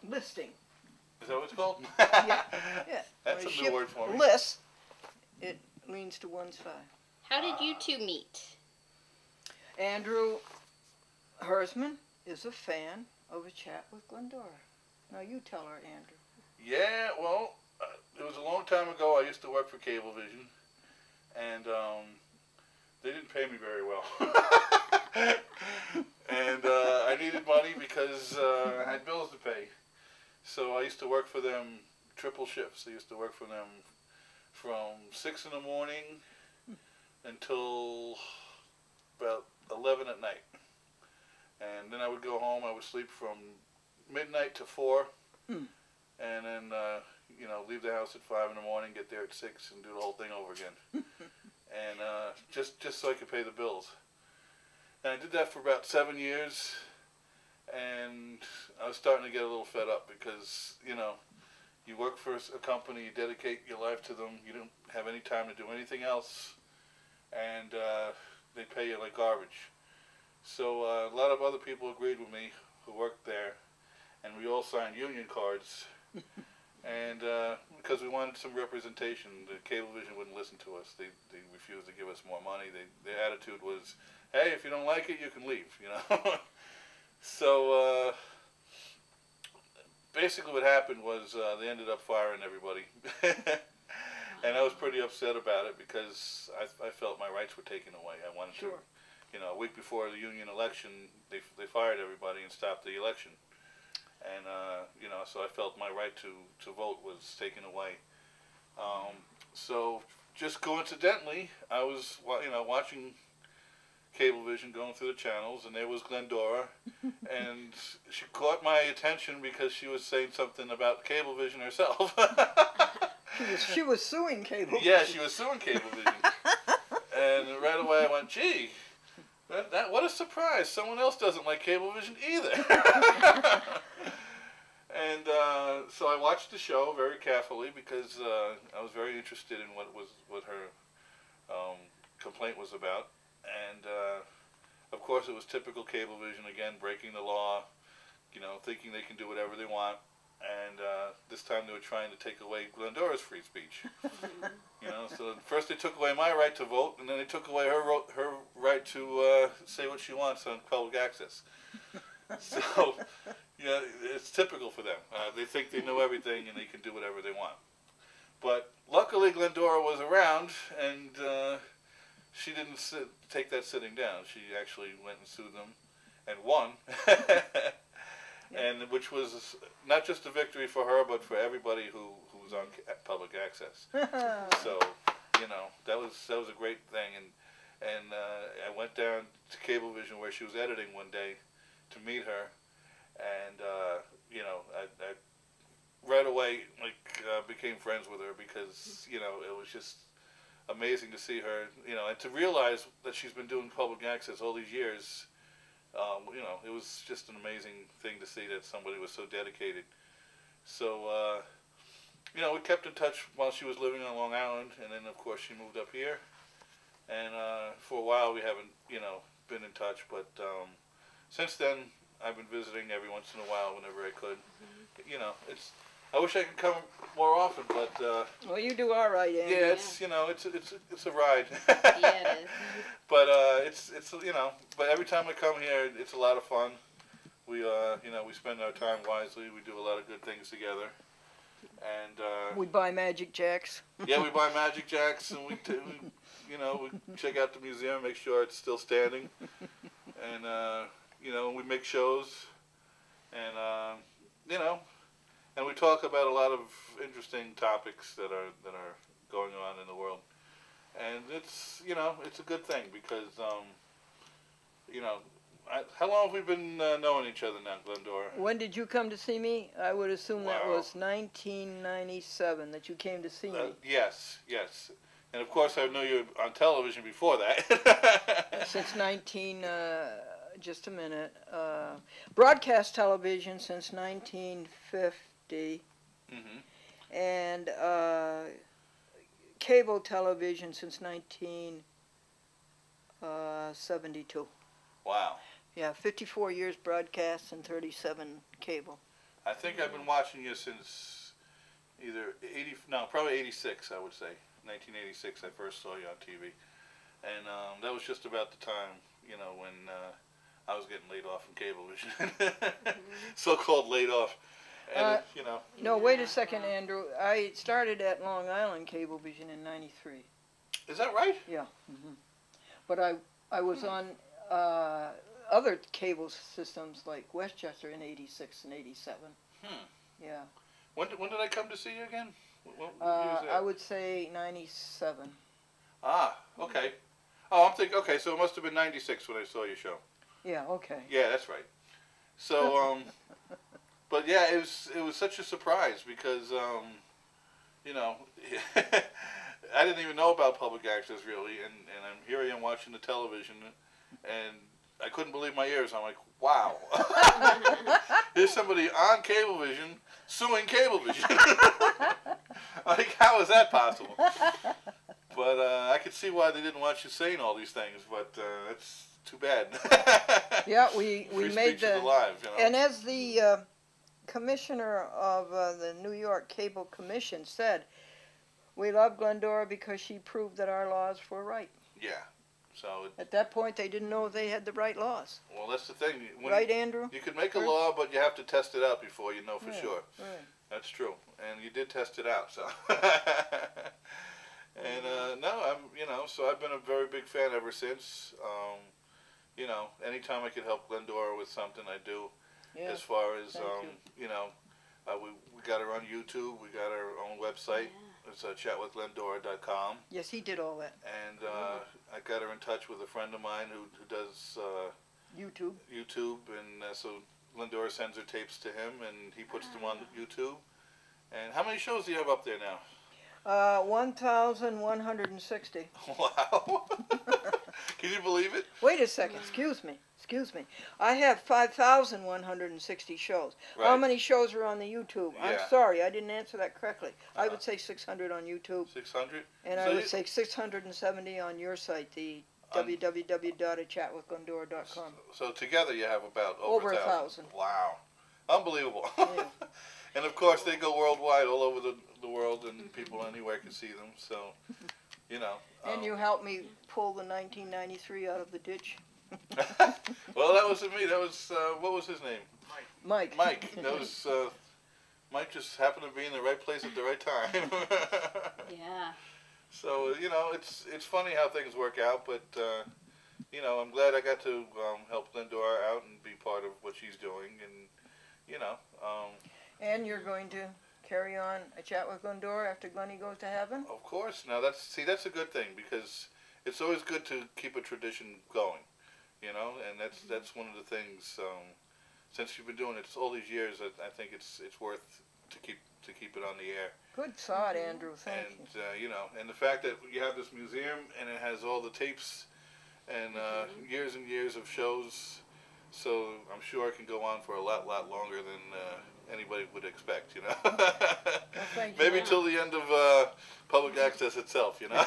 listing. Is that what it's called? Yeah. That's a new word for me. Lists, it leans to one side. How did you two meet? Andrew Herzman is a fan of A Chat with Glendora. Now you tell her, Andrew. Yeah, well, it was a long time ago. I used to work for Cablevision, and they didn't pay me very well. And I needed money because I had bills to pay. So I used to work for them triple shifts. I used to work for them from 6 in the morning until about 11 at night. And then I would go home. I would sleep from midnight to 4. And then, you know, leave the house at 5 in the morning, get there at 6, and do the whole thing over again. And just so I could pay the bills. And I did that for about 7 years, and I was starting to get a little fed up because, you know, you work for a company, you dedicate your life to them, you don't have any time to do anything else, and they pay you like garbage. So a lot of other people agreed with me who worked there, and we all signed union cards. And because we wanted some representation, the Cablevision wouldn't listen to us. They refused to give us more money. Their attitude was, hey, if you don't like it, you can leave, you know. So basically what happened was they ended up firing everybody. And I was pretty upset about it because I felt my rights were taken away. I wanted to, you know, a week before the union election, they fired everybody and stopped the election. And, you know, so I felt my right to vote was taken away. So just coincidentally, I was, you know, watching Cablevision, going through the channels, and there was Glendora, and she caught my attention because she was saying something about Cablevision herself. She was suing Cablevision. Yeah, she was suing Cablevision. And right away I went, gee, what a surprise. Someone else doesn't like Cablevision either. And so I watched the show very carefully because I was very interested in what her complaint was about. And of course it was typical Cablevision, again, breaking the law, you know, thinking they can do whatever they want. And this time they were trying to take away Glendora's free speech. You know, so first they took away my right to vote, and then they took away her right to say what she wants on public access. So, yeah, it's typical for them. They think they know everything and they can do whatever they want. But luckily Glendora was around, and she didn't take that sitting down. She actually went and sued them and won. And which was not just a victory for her, but for everybody who was on public access. So, you know, that was a great thing. And I went down to Cablevision where she was editing one day to meet her, and you know, I right away became friends with her because, you know, it was just amazing to see her, you know, and to realize that she's been doing public access all these years. You know, it was just an amazing thing to see that somebody was so dedicated. So, you know, we kept in touch while she was living on Long Island, and then, of course, she moved up here. And for a while, we haven't, you know, been in touch. But since then, I've been visiting every once in a while whenever I could. You know, I wish I could come more often, but well, you do all right, Andy. yeah, it's, you know, it's a ride. Yeah, it is. But it's you know, but every time I come here, it's a lot of fun. We you know, we spend our time wisely. We do a lot of good things together, and we buy Magic Jacks. yeah, we buy Magic Jacks, and we you know, we check out the museum, make sure it's still standing, and you know, we make shows, and you know. And we talk about a lot of interesting topics that are going on in the world, and it's, you know, it's a good thing because you know, how long have we been knowing each other now, Glendora? When did you come to see me? I would assume that Wow. was 1997 that you came to see me. Yes, yes, and of course I knew you on television before that. Since just a minute, broadcast television since 1950. And cable television since 1972. Wow. Yeah, 54 years broadcast and 37 cable. I think I've been watching you since either probably 86, I would say. 1986, I first saw you on TV. And that was just about the time, you know, when I was getting laid off from Cablevision. So-called laid off. And, you know. No, wait a second, Andrew. I started at Long Island Cablevision in '93. Is that right? Yeah. But I was on other cable systems like Westchester in '86 and '87. Yeah. When did I come to see you again? What year was that? I would say '97. Ah, okay. Oh, I'm thinking, okay, so it must have been '96 when I saw your show. Yeah, okay. Yeah, that's right. So, but yeah, it was such a surprise because, you know, I didn't even know about public access really, and here I am watching the television, and I couldn't believe my ears. I'm like, wow, here's somebody on Cablevision suing Cablevision. Like, how is that possible? But I could see why they didn't want you saying all these things, but that's too bad. Yeah, we Free made speech is alive, you know? And as the commissioner of the New York Cable Commission said, we love Glendora because she proved that our laws were right. Yeah. So At that point, they didn't know if they had the right laws. well, that's the thing. When Right, Andrew? you can make a law, but you have to test it out before you know for sure. Right. That's true, and you did test it out. So, and no, so I've been a very big fan ever since. You know, anytime I could help Glendora with something, I do. Yeah. As far as Thank you know, we got her on YouTube. We got our own website. It's chatwithglendora.com. Yes, he did all that. And I got her in touch with a friend of mine who does YouTube. and so Glendora sends her tapes to him, and he puts them on YouTube. And how many shows do you have up there now? 1,160. Wow. Can you believe it? Wait a second. Excuse me. I have 5,160 shows. Right. How many shows are on the YouTube? I'm Yeah. sorry, I didn't answer that correctly. I would say 600 on YouTube. 600? And I would say 670 on your site, the www.chatwithglendora.com. So together you have about Over 1,000. Wow. Unbelievable. Yeah. And of course they go worldwide, all over the world, and people anywhere can see them. So, you know. And you helped me pull the 1993 out of the ditch. Well, that wasn't me. That was, what was his name? Mike. That was, Mike just happened to be in the right place at the right time. Yeah. So, you know, it's funny how things work out, but, you know, I'm glad I got to help Glendora out and be part of what she's doing, and, you know. And you're going to carry on a chat with Glendora after Glennie goes to heaven? Of course. Now, that's a good thing, because it's always good to keep a tradition going, you know, and that's one of the things, since you've been doing it all these years, I think it's worth to keep it on the air. Good thought, Andrew. Thank you. And you know, and the fact that you have this museum and it has all the tapes and years and years of shows, so I'm sure it can go on for a lot longer than anybody would expect, you know. Thank you. Maybe till the end of public access itself, you know.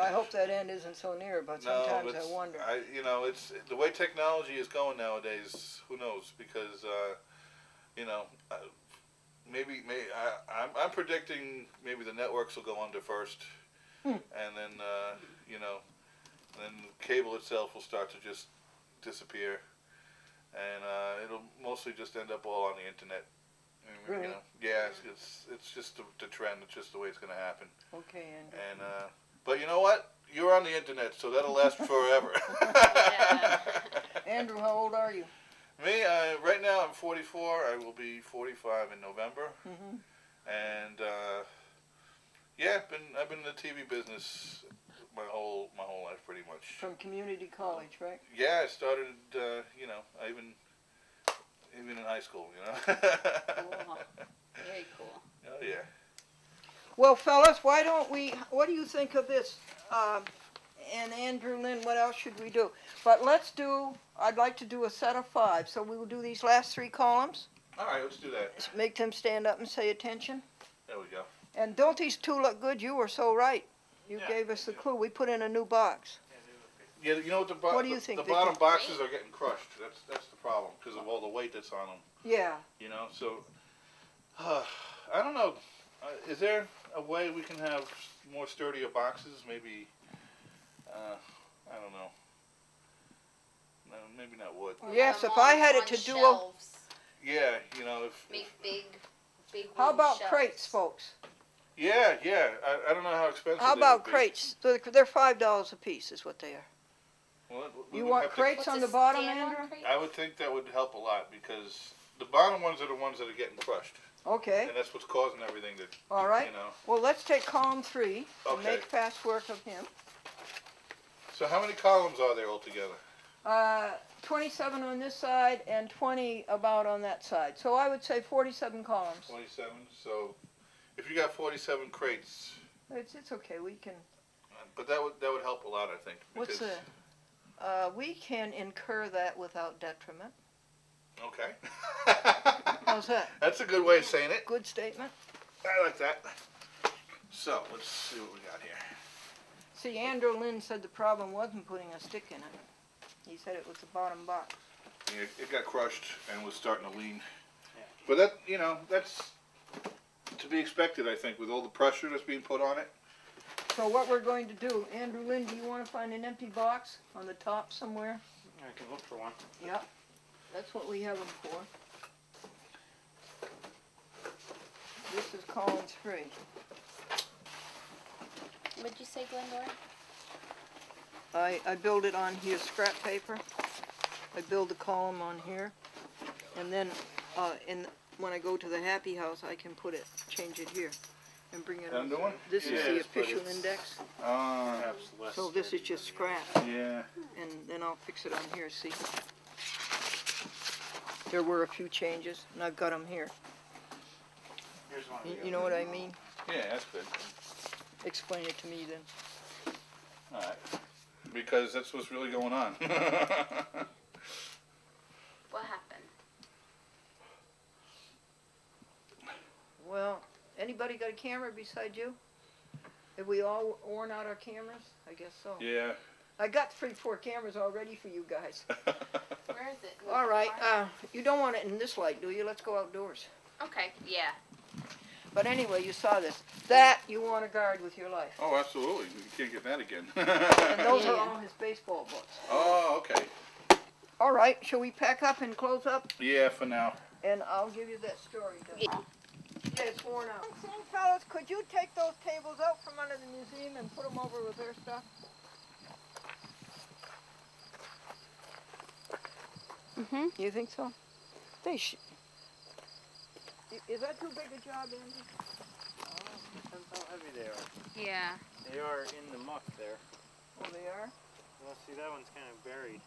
I hope that end isn't so near, but sometimes I wonder. You know, it's the way technology is going nowadays. Who knows? Because you know, I'm predicting maybe the networks will go under first, and then you know, then cable itself will start to just disappear, and it'll mostly just end up all on the internet. Really? You know, yeah, it's just the trend. It's just the way it's going to happen. Okay, Andrew. And but you know what? You're on the internet, so that'll last forever. Yeah. Andrew, how old are you? Me, right now I'm 44. I will be 45 in November. Mm-hmm. And yeah, I've been in the TV business my whole life pretty much. From community college, right? Yeah, I started. You know, even in high school. You know. Cool. Very cool. Oh yeah. Well, fellas, what do you think of this? And Andrew, Lynn, what else should we do? But I'd like to do a set of 5. So we will do these last 3 columns. All right, let's do that. Make them stand up and say attention. There we go. And don't these 2 look good? You were so right. You Yeah, gave us the they do. clue. We put in a new box. Yeah, you know what? What do you think, The Vicky? bottom boxes are getting crushed. That's the problem. because of all the weight that's on them. Yeah. You know, so I don't know. Is there a way we can have more sturdier boxes? Maybe I don't know. No, maybe not wood. Or Yes, have if them I had on it to do a, shelves. Yeah, you know, if Make big how wooden about shelves. crates, folks? yeah. I don't know how expensive. How they about would be. crates? They're $5 a piece, is what they are. Well, we You would want have to- crates What's on a the bottom, stand-on Andrew? crate? I would think that would help a lot because the bottom ones are the ones that are getting crushed, Okay. and that's what's causing everything to, All right. you know. Well, let's take column 3 and Okay. make fast work of him. So how many columns are there altogether? 27 on this side and 20 about on that side. So I would say 47 columns. 27. So if you got 47 crates, It's okay. We can. but that would help a lot, I think. What's because- the? We can incur that without detriment. Okay. How's that? That's a good way of saying it. Good statement. I like that. So let's see what we got here. See, Andrew Lynn said the problem wasn't putting a stick in it. He said it was the bottom box. Yeah, it got crushed and was starting to lean. But that, you know, that's to be expected, I think, with all the pressure that's being put on it. So what we're going to do, Andrew Lynn, do you want to find an empty box on the top somewhere? I can look for one. Yep. That's what we have them for. This is column 3. What'd you say, Glendora? I build it on here, scrap paper. I build the column on here, and then when I go to the Happy House, I can put it, change it here, and bring it That a up. new one? This is Yes, the but official it's- index, Perhaps less so this is sturdy just than the scrap, Yeah. and then I'll fix it on here. See, there were a few changes, and I've got them here. other. Here's one. of the You know what I mean? Yeah, that's good. Explain it to me then. All right. Because that's what's really going on. What happened? Well, anybody got a camera beside you? Have we all worn out our cameras? I guess so. Yeah. I got 3-4 cameras already for you guys. Where is it? All right, you don't want it in this light, do you? Let's go outdoors. Okay, yeah. But anyway, you saw this. That you want to guard with your life. Oh, absolutely. You can't get that again. And those are Yeah. all his baseball books. Oh, okay. All right, shall we pack up and close up? Yeah, for now. And I'll give you that story. Yeah. Yeah, it's worn out. Fellas, could you take those tables out from under the museum and put them over with their stuff? Mm-hmm. You think so? They should. Is that too big a job, Andy? Depends how heavy they are. Yeah. They are in the muck there. Oh, they are? Well, see, that one's kind of buried.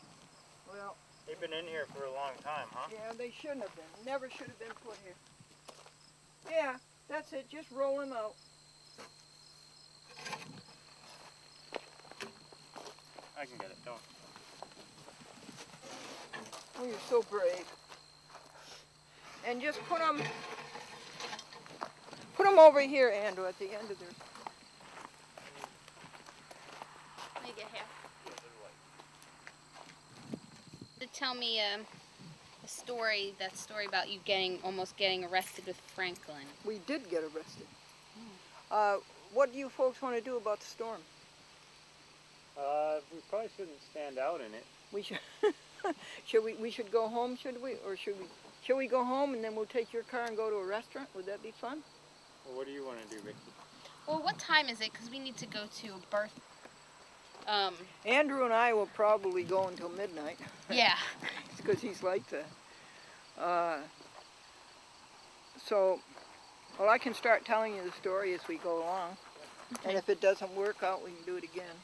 Well, They've been in here for a long time, huh? yeah, they shouldn't have been. Never should have been put here. Yeah, that's it. Just roll them out. I can get it, don't. Oh, you're so brave. And just put them over here, Andrew, at the end of their. Let me get here. To tell me a story, that story about you almost getting arrested with Franklin. We did get arrested. What do you folks want to do about the storm? We probably shouldn't stand out in it. We should. We should go home, should we? Or should we go home and then we'll take your car and go to a restaurant? Would that be fun? Well, what do you want to do, Vicky? Well, what time is it? Because we need to go to a birth. Andrew and I will probably go until midnight. Yeah. Because he's like that. So, well, I can start telling you the story as we go along. And if it doesn't work out, we can do it again.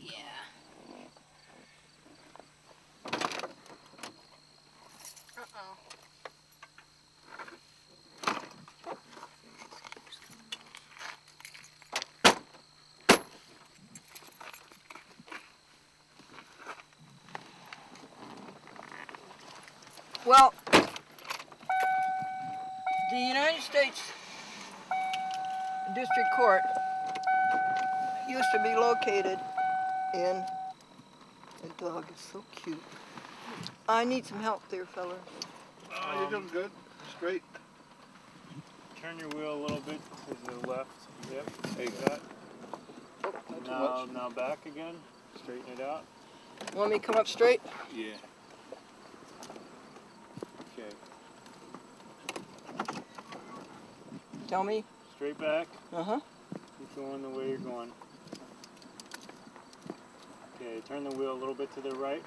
Yeah. Uh-oh. Well, the United States District Court used to be located in The dog is so cute. I need some help there, fellas. Oh, you're doing good. Straight. Turn your wheel a little bit to the left. Yep. There you Like that. Oh, not too much. Now back again. Straighten it out. Want me to come up straight? Yeah. Okay. Tell me. Straight back. Uh-huh. Keep going the way you're going. Okay, turn the wheel a little bit to the right.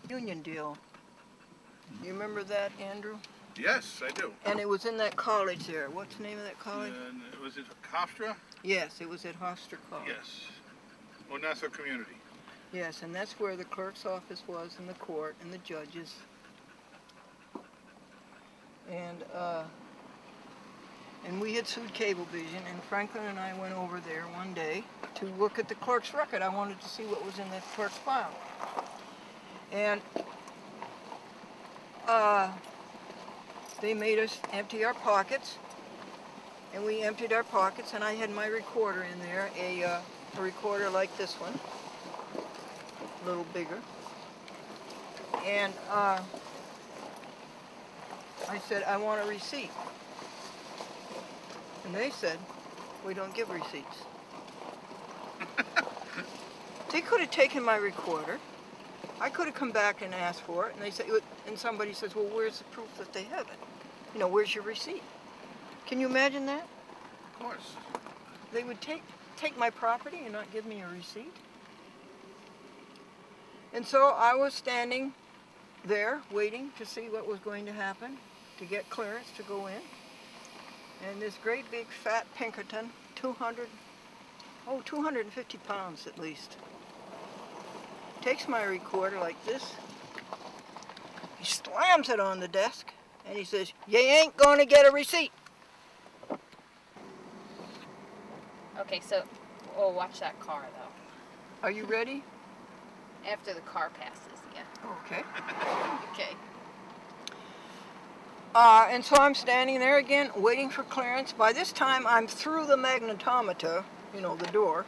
Union deal. You remember that, Andrew? Yes, I do. And it was in that college there. What's the name of that college? And was it Hofstra? Yes, it was at Hofstra College. Yes. Or Nassau Community. Yes, and that's where the clerk's office was, and the court, and the judges. And we had sued Cablevision, and Franklin and I went over there one day to look at the clerk's record. I wanted to see what was in that clerk's file. And they made us empty our pockets, and we emptied our pockets, and I had my recorder in there, a recorder like this one, a little bigger. And I said, I want a receipt. And they said, we don't give receipts. They could have taken my recorder. I could have come back and asked for it, and they said, and somebody says, well, where's the proof that they have it? You know, where's your receipt? Can you imagine that? Of course. They would take my property and not give me a receipt? And so I was standing there waiting to see what was going to happen, to get clearance to go in. And this great big fat Pinkerton, 250 pounds at least, takes my recorder like this, he slams it on the desk, and he says, you ain't gonna get a receipt. Okay, so, oh, watch that car though. Are you ready? After the car passes, yeah. Okay. Okay. And so I'm standing there again, waiting for clearance. By this time, I'm through the magnetometer, you know, the door,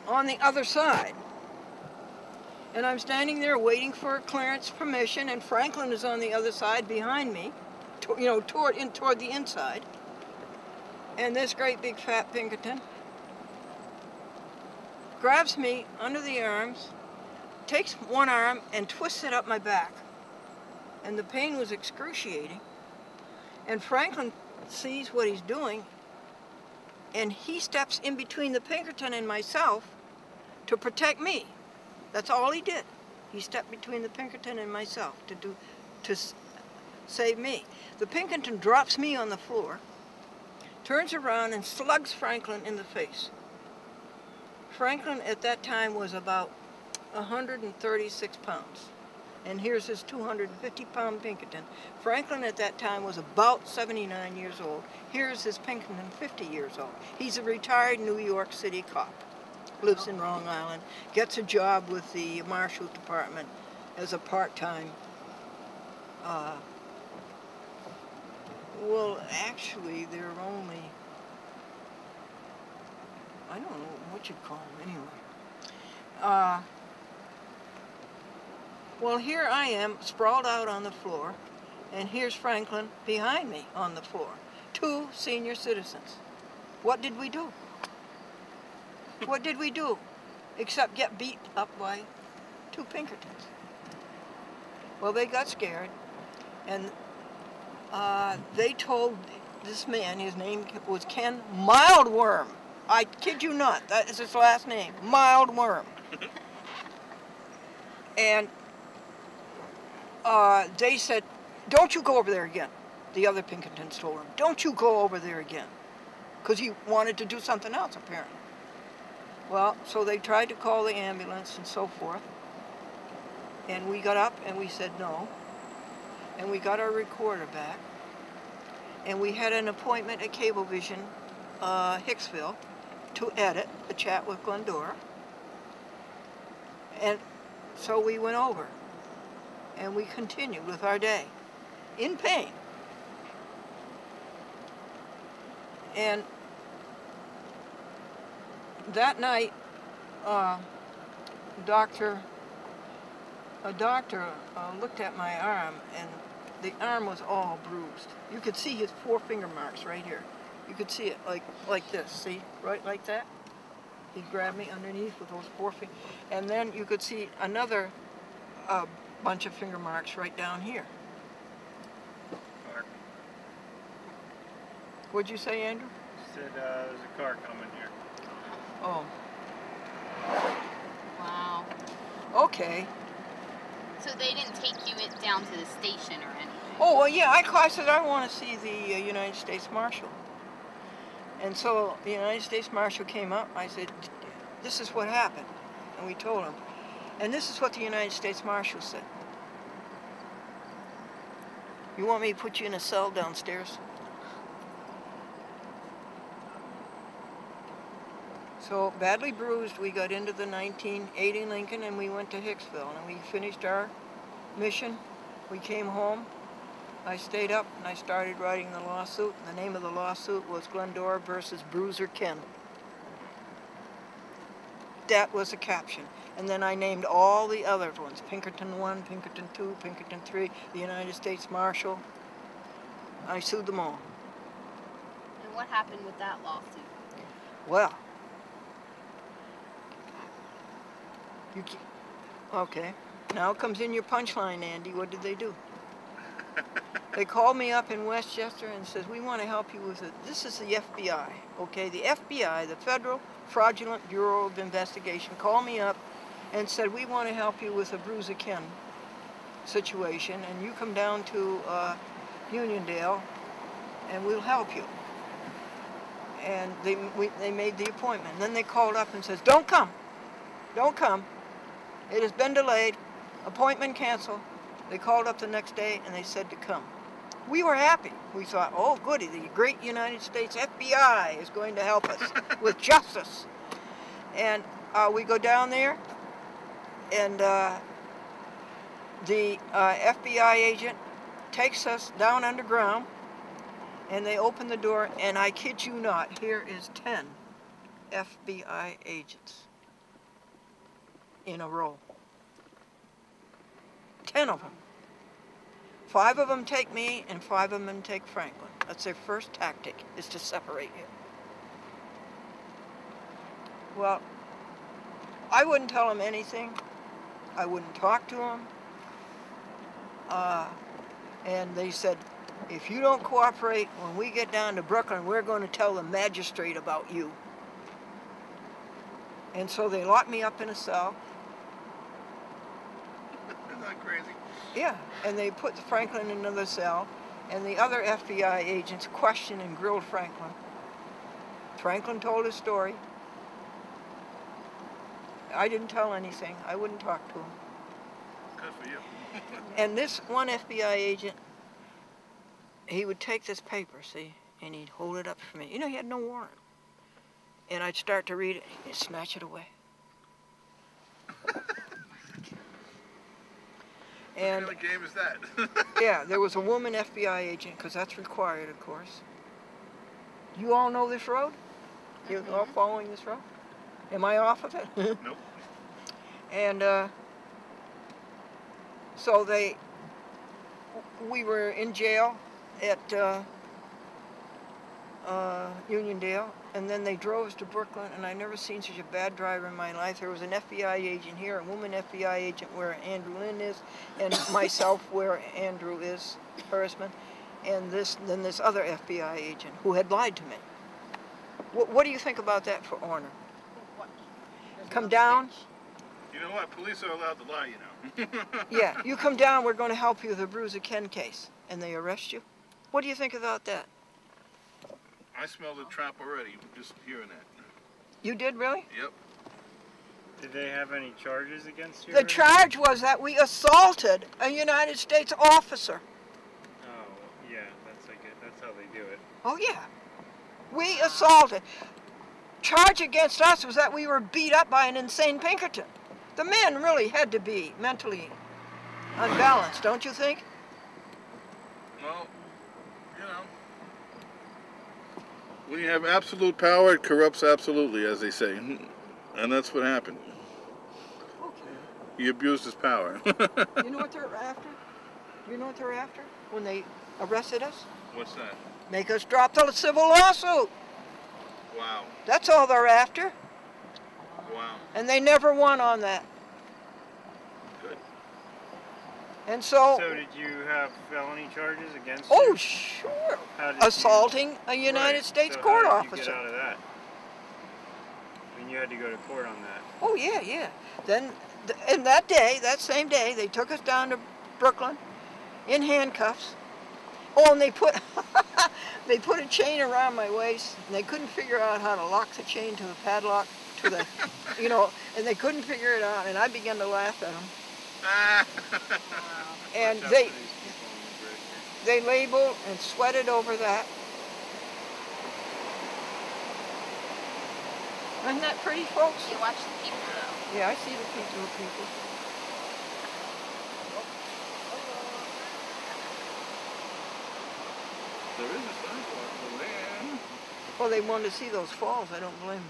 on the other side. And I'm standing there waiting for clearance permission, and Franklin is on the other side behind me, you know, toward the inside. And this great big fat Pinkerton grabs me under the arms, takes one arm and twists it up my back. And the pain was excruciating. And Franklin sees what he's doing, and he steps in between the Pinkerton and myself to protect me. That's all he did. He stepped between the Pinkerton and myself to save me. The Pinkerton drops me on the floor, turns around and slugs Franklin in the face. Franklin at that time was about 136 pounds. And here's his 250-pound Pinkerton. Franklin at that time was about 79 years old. Here's his Pinkerton, 50 years old. He's a retired New York City cop. Lives in Long Island. Gets a job with the Marshal's Department as a part-time. Well, actually, they're only, I don't know what you'd call them anyway. Well, here I am, sprawled out on the floor, and here's Franklin behind me on the floor. Two senior citizens. What did we do? What did we do? Except get beat up by two Pinkertons. Well, they got scared, and they told this man, his name was Ken Mildworm. I kid you not, that is his last name, Mildworm. And they said, don't you go over there again. The other Pinkertons told him, don't you go over there again. Because he wanted to do something else, apparently. Well, so they tried to call the ambulance and so forth. And we got up and we said no. And we got our recorder back. And we had an appointment at Cablevision, Hicksville, to edit the chat with Glendora. And so we went over. And we continued with our day, in pain. And a doctor looked at my arm, and the arm was all bruised. You could see his 4 finger marks right here. You could see it like this, see? Right like that. He grabbed me underneath with those 4 fingers. And then you could see another bunch of finger marks right down here. Car. What'd you say, Andrew? Said there's a car coming here. Oh, Wow. okay. So they didn't take you down to the station or anything? Oh, well, yeah, I said I want to see the United States Marshal. And so the United States Marshal came up. I said, this is what happened. And we told him. And this is what the United States Marshal said. You want me to put you in a cell downstairs? So, badly bruised, we got into the 1980 Lincoln and we went to Hicksville. And we finished our mission. We came home. I stayed up and I started writing the lawsuit. The name of the lawsuit was Glendora versus Bruiser Ken. That was the caption. And then I named all the other ones. Pinkerton 1, Pinkerton 2, Pinkerton 3, the United States Marshal. I sued them all. And what happened with that lawsuit? Well, okay. Now comes in your punchline, Andy. What did they do? They called me up in Westchester and says, we want to help you with it. This is the FBI, okay? The FBI, the Federal Fraudulent Bureau of Investigation, called me up and said, we want to help you with a Bruiser Ken situation, and you come down to Uniondale and we'll help you. And they made the appointment. And then they called up and says, don't come. Don't come. It has been delayed. Appointment canceled. They called up the next day and they said to come. We were happy. We thought, oh goody, the great United States FBI is going to help us with justice. And we go down there and the FBI agent takes us down underground and they open the door and I kid you not, here is 10 FBI agents in a row. 10 of them. 5 of them take me and 5 of them take Franklin. That's their first tactic, is to separate you. Well, I wouldn't tell them anything. I wouldn't talk to them. And they said, if you don't cooperate, when we get down to Brooklyn, we're going to tell the magistrate about you. And so they locked me up in a cell. Isn't that crazy? Yeah, and they put Franklin in another cell, and the other FBI agents questioned and grilled Franklin. Franklin told his story. I didn't tell anything. I wouldn't talk to him. Good for you. And this one FBI agent, he would take this paper, see, and he'd hold it up for me. You know, he had no warrant. And I'd start to read it, and he'd snatch it away. And what kind of game is that? Yeah, there was a woman FBI agent, because that's required, of course. You all know this road? You all following this road? Am I off of it? Nope. And so we were in jail at Uniondale, and then they drove us to Brooklyn, and I never seen such a bad driver in my life. There was an FBI agent here, a woman FBI agent where Andrew Lynn is, and myself where Andrew is, Herzman, and then this other FBI agent who had lied to me. What do you think about that for honor? Come down. You know what? Police are allowed to lie, you know. Yeah, you come down, we're going to help you with the Bruiser Ken case. And they arrest you? What do you think about that? I smell the trap already, just hearing that. You did, really? Yep. Did they have any charges against you? The charge was that we assaulted a United States officer. Oh, yeah, that's how they do it. Oh, yeah. We assaulted. Charge against us was that we were beat up by an insane Pinkerton. The man really had to be mentally unbalanced, don't you think? Well, you know, when you have absolute power, it corrupts absolutely, as they say. And that's what happened. He abused his power. You know what they're after? You know what they're after when they arrested us? What's that? Make us drop the civil lawsuit. Wow. That's all they're after. Wow. And they never won on that. Good. And so... So did you have felony charges against Oh, you? sure. How did Assaulting a you, United right. States so court how did officer. You get out of that? I mean, you had to go to court on that. Oh, yeah, yeah. Then, and that day, that same day, they took us down to Brooklyn in handcuffs. Oh, and they put they put a chain around my waist, and they couldn't figure out how to lock the chain to the padlock to the, you know, and they couldn't figure it out, and I began to laugh at them. And they labeled and sweated over that. Isn't that pretty, folks? You watch the people though. Yeah, I see the people. There is a sidewalk over there. Well, they wanted to see those falls. I don't blame them.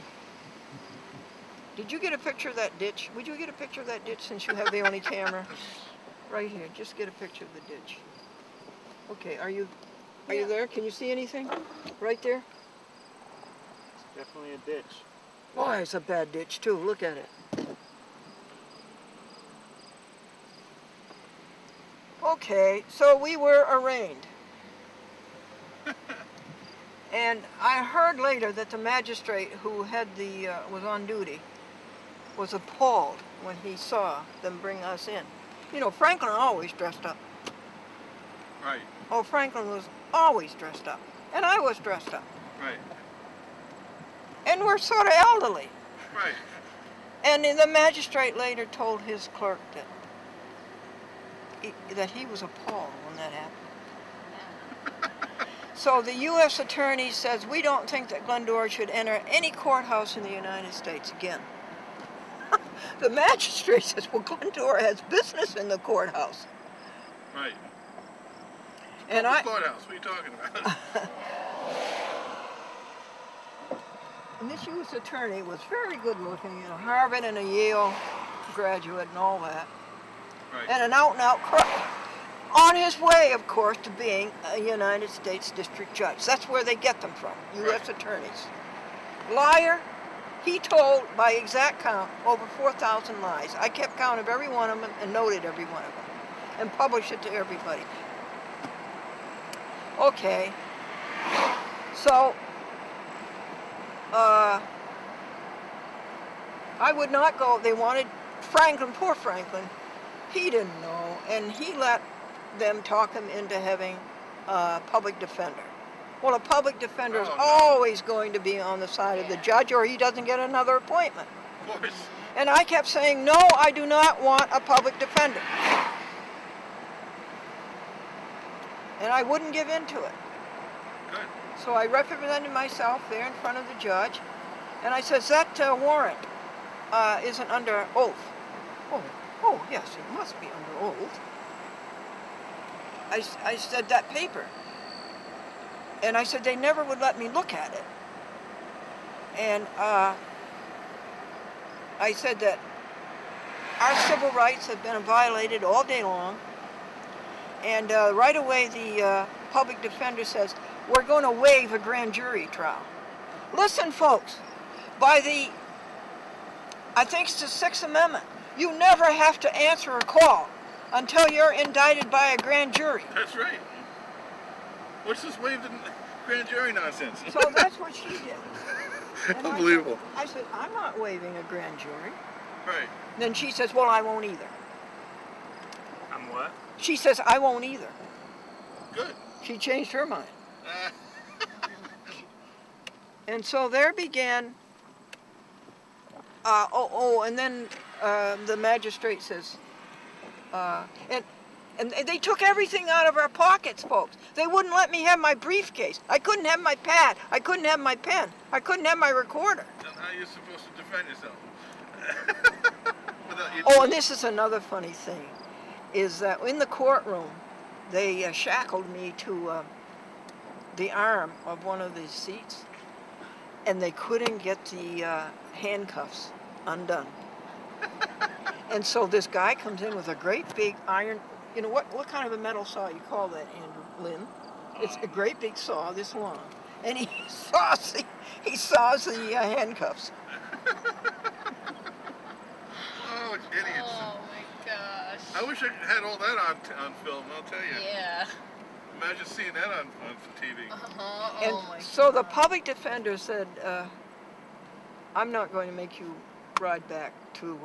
Did you get a picture of that ditch? Would you get a picture of that ditch since you have the only camera? Right here. Just get a picture of the ditch. Okay, are you there? Can you see anything? Right there? It's definitely a ditch. Oh, it's a bad ditch too. Look at it. Okay, so we were arraigned. And I heard later that the magistrate who had was on duty was appalled when he saw them bring us in. You know, Franklin always dressed up. Right. Oh, Franklin was always dressed up. And I was dressed up. Right. And we're sort of elderly. Right. And the magistrate later told his clerk that he was appalled when that happened. So the U.S. Attorney says, we don't think that Glendora should enter any courthouse in the United States again. The magistrate says, well, Glendora has business in the courthouse. Right. And Courthouse, what are you talking about? And this U.S. Attorney was very good looking, you know, Harvard and a Yale graduate and all that. Right. And an out-and-out crook. On his way, of course, to being a United States District Judge. That's where they get them from, U.S. attorneys. Liar, he told, by exact count, over 4,000 lies. I kept count of every one of them and noted every one of them and published it to everybody. Okay, so I would not go. They wanted Franklin, poor Franklin. He didn't know, and he let them talk him into having a public defender. Well, a public defender is always going to be on the side of the judge, or he doesn't get another appointment. Of course. And I kept saying, no, I do not want a public defender. And I wouldn't give in to it. Good. So I represented myself there in front of the judge, and I says, that warrant isn't under oath. Oh, yes, it must be under oath. I said, that paper. And I said, they never would let me look at it. And I said that our civil rights have been violated all day long. And right away, the public defender says, we're going to waive a grand jury trial. Listen, folks, by the, I think it's the 6th Amendment, you never have to answer a call until you're indicted by a grand jury. That's right. What's this waived in grand jury nonsense? So that's what she did. And Unbelievable. I said, I'm not waiving a grand jury. Right. Then she says, well, I won't either. I'm what? She says, I won't either. Good. She changed her mind. And so there began, and then the magistrate says, and they took everything out of our pockets, folks. They wouldn't let me have my briefcase. I couldn't have my pad. I couldn't have my pen. I couldn't have my recorder. That's how you're supposed to defend yourself. Oh, and this is another funny thing, is that in the courtroom, they shackled me to the arm of one of the seats, and they couldn't get the handcuffs undone. And so this guy comes in with a great big iron, you know, what kind of a metal saw you call that, Andrew Lynn? It's a great big saw, this long. And he saws the handcuffs. Oh, it's idiots. Oh my gosh. I wish I had all that on film, I'll tell you. Yeah. Imagine seeing that on TV. And Oh my so the public defender said, I'm not going to make you ride back to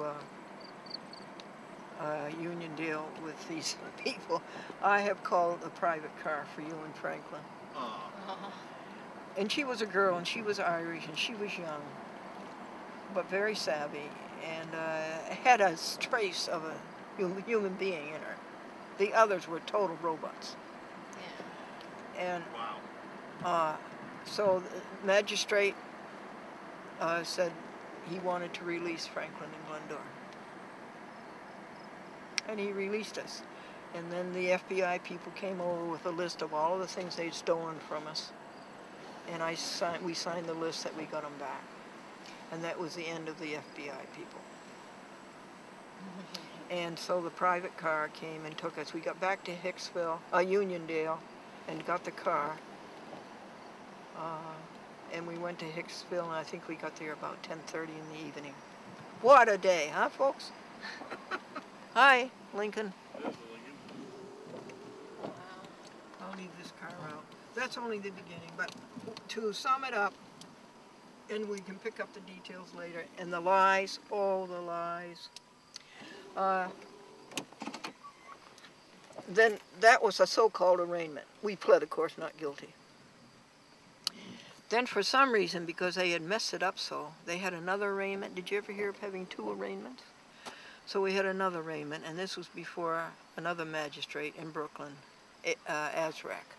Uniondale with these people. I have called a private car for you and Franklin. Oh. And she was a girl, and she was Irish, and she was young, but very savvy, and had a trace of a human being in her. The others were total robots. Yeah. And Wow. so the magistrate said he wanted to release Franklin and Glendora. And he released us. And then the FBI people came over with a list of all of the things they'd stolen from us. And we signed the list that we got them back. And that was the end of the FBI people. And so the private car came and took us. We got back to Uniondale, and got the car. And we went to Hicksville, and I think we got there about 10:30 in the evening. What a day, huh, folks? Hi, Lincoln. There's the Lincoln. I'll leave this car out. That's only the beginning, but to sum it up, and we can pick up the details later, and the lies, oh, the lies. Then that was a so-called arraignment. We pled, of course, not guilty. Then for some reason, because they had messed it up so, they had another arraignment. Did you ever hear of having two arraignments? So we had another arraignment, and this was before another magistrate in Brooklyn, Azraq.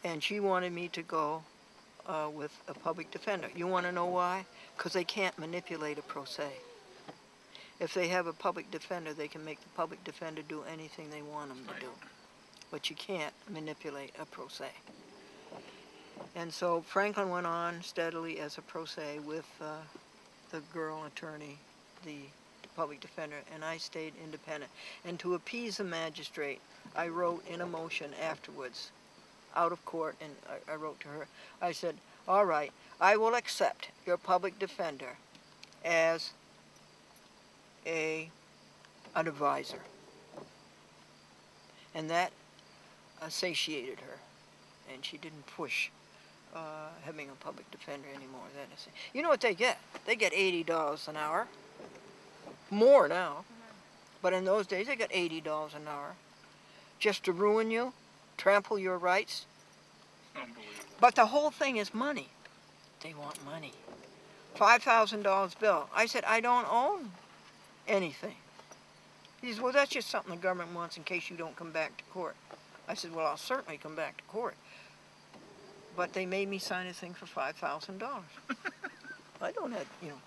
And she wanted me to go with a public defender. You want to know why? Because they can't manipulate a pro se. If they have a public defender, they can make the public defender do anything they want them to do. But you can't manipulate a pro se. And so Franklin went on steadily as a pro se with the girl attorney, the public defender, and I stayed independent. And to appease the magistrate, I wrote in a motion afterwards, out of court, and I wrote to her. I said, all right, I will accept your public defender as an advisor. And that satiated her, and she didn't push having a public defender anymore. That is, you know what they get? They get $80 an hour. More now. But in those days, they got $80 an hour. Just to ruin you, trample your rights. Unbelievable. But the whole thing is money. They want money. $5,000 bill. I said, I don't own anything. He said, well, that's just something the government wants in case you don't come back to court. I said, well, I'll certainly come back to court. But they made me sign a thing for $5,000. I don't have, you know,